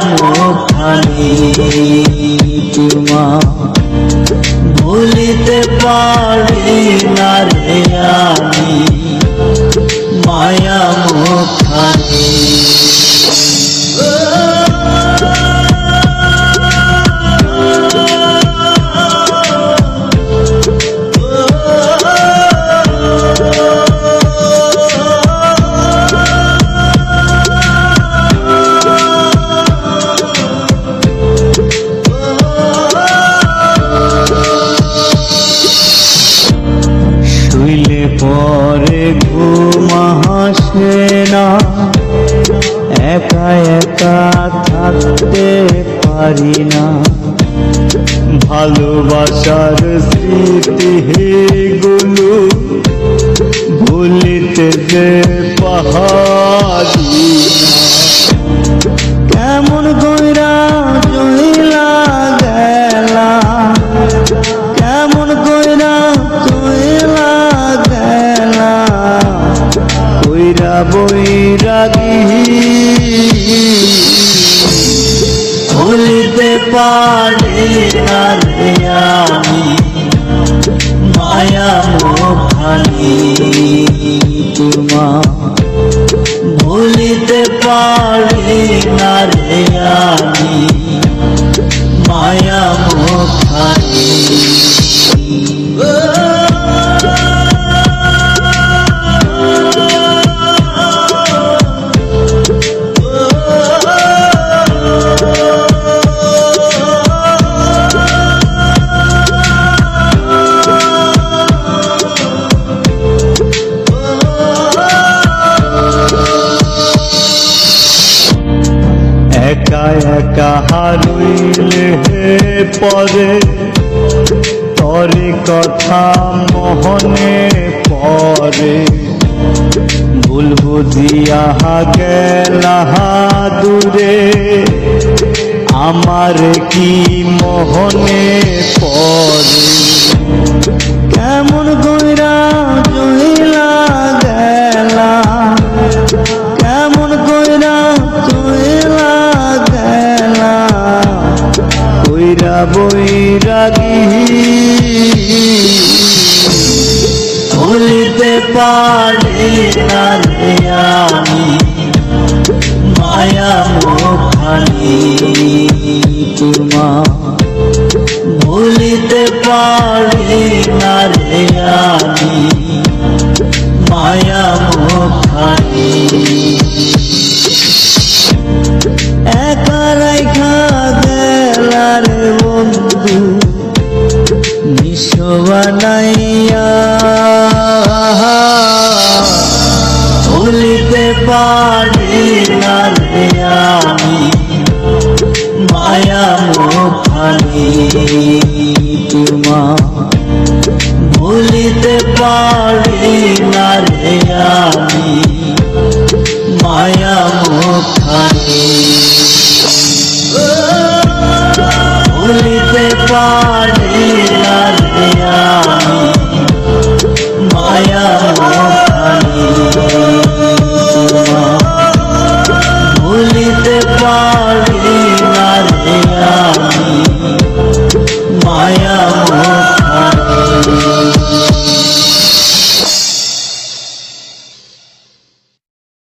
মুখানি তোমার ভুলিতে পারি না রে আমি মায়া মুখানি। শুইলে পরে ঘুম আসে না, একা একা থাকতে পারি না, ভালোবাসার স্মৃতিগুলো ভুলিতে যে পাহাড়ি। কেমন কইরা চইলা গেলা, কেমন কইরা চইলা গেলা, কইরা বৈরাগী ভুলিতে পারি না রে আমি মায়া মুখানি তোমার ভুলিতে পারি না রে আমি মায়া মুখানি। একা একা হারইলে পরে তরি কথা মহনে পরে, ভুল বুঝিয়া গেলা দূরে আমার কি মোহনে পরে। কেমন কইরা চইলা গেলা, কেমন কইরা চইলা গেলা, কইরা বৈরাগী ভুলিতে পারি না রে আমি মায়া মুখানি তোমার